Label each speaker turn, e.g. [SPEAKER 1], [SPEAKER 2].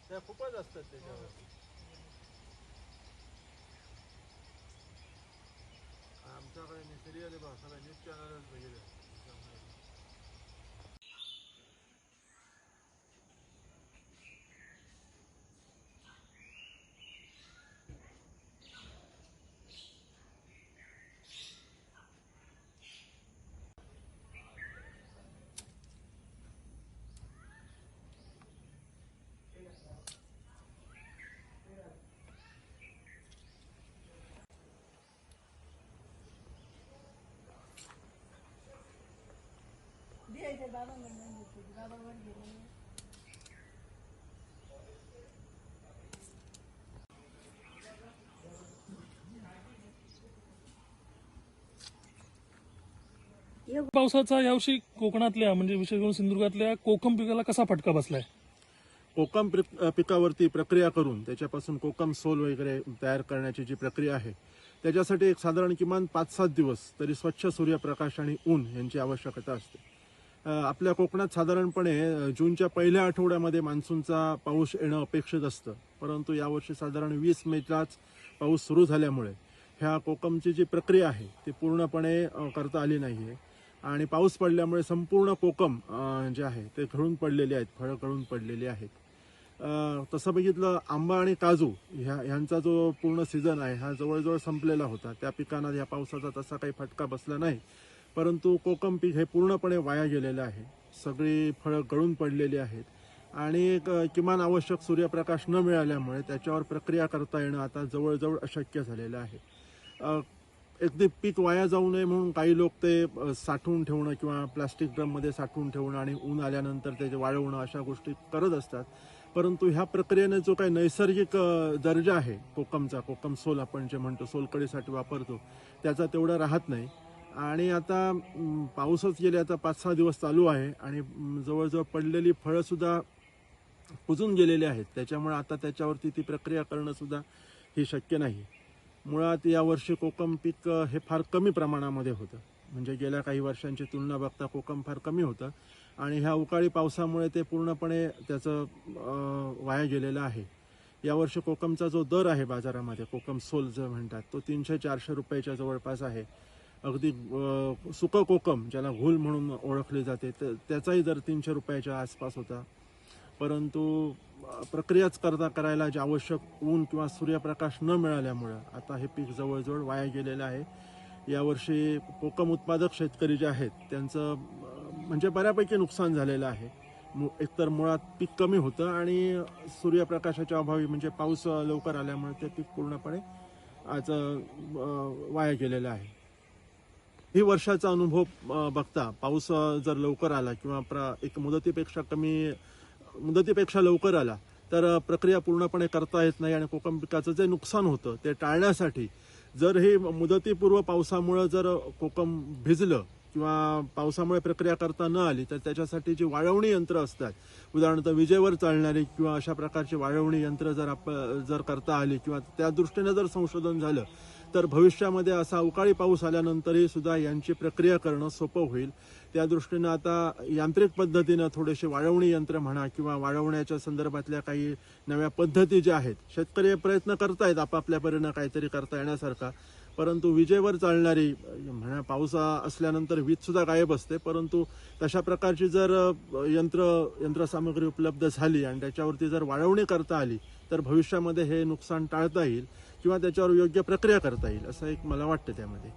[SPEAKER 1] त्या खूपच असतात त्याच्यावर. आमच्याकडे सिरियल आहे, सगळ्या न्यूज चॅनलच वगैरे.
[SPEAKER 2] पावसाचा यावर्षी कोकणातल्या म्हणजे विशेष करून सिंधुदुर्गातल्या कोकम पिकाला कसा फटका बसलाय?
[SPEAKER 1] कोकम पिकावरती प्रक्रिया करून त्याच्यापासून कोकम सोल वगैरे तयार करण्याची जी प्रक्रिया आहे त्याच्यासाठी एक साधारण किमान 5-7 दिवस तरी स्वच्छ सूर्यप्रकाश आणि ऊन यांची आवश्यकता असते. आपल्या कोकणात साधारणपणे जूनच्या पहिल्या आठवड्यामध्ये मान्सूनचा पाऊस येणं अपेक्षित असतं, परंतु यावर्षी साधारण 20 मेलाच पाऊस सुरू झाल्यामुळे ह्या कोकमची जी प्रक्रिया आहे ती पूर्णपणे करता आली नाही आहे आणि पाऊस पडल्यामुळे संपूर्ण कोकम जे आहे ते गळून पडलेले आहेत, फळं गळून पडलेली आहेत. तसं बघितलं आंबा आणि काजू ह्यांचा जो पूर्ण सीझन आहे हा जवळजवळ संपलेला होता. त्या पिकांना या पावसाचा तसा काही फटका बसला नाही, परंतु कोकम पीक हे पूर्णपणे वाया गेलेलं आहे. सगळी फळं गळून पडलेली आहेत आणि किमान आवश्यक सूर्यप्रकाश न मिळाल्यामुळे त्याच्यावर प्रक्रिया करता येणं आता जवळजवळ अशक्य झालेलं आहे. अगदी पीक वाया जाऊ नये म्हणून काही लोक ते साठवून ठेवणं किंवा प्लास्टिक ड्रममध्ये साठवून ठेवणं आणि ऊन आल्यानंतर त्याचे वाळवणं अशा गोष्टी करत असतात, परंतु ह्या प्रक्रियेने जो काही नैसर्गिक दर्जा आहे कोकमचा, कोकम सोल आपण जे म्हणतो सोलकडीसाठी वापरतो, त्याचा तेवढा राहत नाही. आणि आता पाऊसच गेले आता 5-6 दिवस चालू आहे आणि जवळजवळ पडलेली फळं सुद्धा कुजून गेलेली आहेत. त्याच्यामुळे आता त्याच्यावरती ती प्रक्रिया करणं सुद्धा हे शक्य नाही. मुळात यावर्षी कोकम पीक हे फार कमी प्रमाणामध्ये होतं, म्हणजे गेल्या काही वर्षांची तुलना बघता कोकम फार कमी होतं आणि ह्या अवकाळी पावसामुळे ते पूर्णपणे त्याचं वाया गेलेलं आहे. यावर्षी कोकमचा जो दर आहे बाजारामध्ये, कोकम सोल जो म्हणतात, तो 300-400 रुपयाच्या जवळपास आहे. अगदी सुकं कोकम ज्याला घोल म्हणून ओळखले जाते त्याचाही दर 300 रुपयाच्या आसपास होता. परंतु प्रक्रियाच करायला जे आवश्यक ऊन किंवा सूर्यप्रकाश न मिळाल्यामुळं आता हे पीक जवळजवळ वाया गेलेलं आहे. यावर्षी कोकम उत्पादक शेतकरी जे आहेत त्यांचं म्हणजे बऱ्यापैकी नुकसान झालेलं आहे. एकतर मुळात पीक कमी होतं आणि सूर्यप्रकाशाच्या अभावी म्हणजे पाऊस लवकर आल्यामुळे ते पीक पूर्णपणे आज वाया गेलेलं आहे. ही वर्षाचा अनुभव बघता पाऊस जर लवकर आला किंवा एक मुदतीपेक्षा लवकर आला तर प्रक्रिया पूर्णपणे करता येत नाही आणि कोकम पिकाचं जे नुकसान होतं ते टाळण्यासाठी जर हे मुदतीपूर्व पावसामुळे जर कोकम भिजलं किंवा पावसामुळे प्रक्रिया करता न आली तर त्याच्यासाठी जी वाळवणी यंत्र असतात, उदाहरणार्थ विजेवर चालणारी किंवा अशा प्रकारची वाळवणी यंत्र जर करता आली किंवा त्या दृष्टीने जर संशोधन झालं तर भविष्यामध्ये असा अवकाळी पाऊस आल्यानंतरही सुद्धा यांची प्रक्रिया करणं सोपं होईल. त्या दृष्टीनं आता यांत्रिक पद्धतीनं थोडेसे वाळवणी यंत्र म्हणा किंवा वाळवण्याच्या संदर्भातल्या काही नव्या पद्धती ज्या आहेत, शेतकरी प्रयत्न करतायत आपापल्या परीनं काहीतरी करता येण्यासारखा, परंतु विजेवर चालणारी म्हणा पाऊस असल्यानंतर वीज सुद्धा गायब असते, परंतु तशा प्रकारची जर यंत्रसामग्री उपलब्ध झाली आणि त्याच्यावरती जर वाळवणी करता आली तर भविष्यामध्ये हे नुकसान टाळता येईल किंवा त्याच्यावर योग्य प्रक्रिया करता येईल असं एक मला वाटतं त्यामध्ये.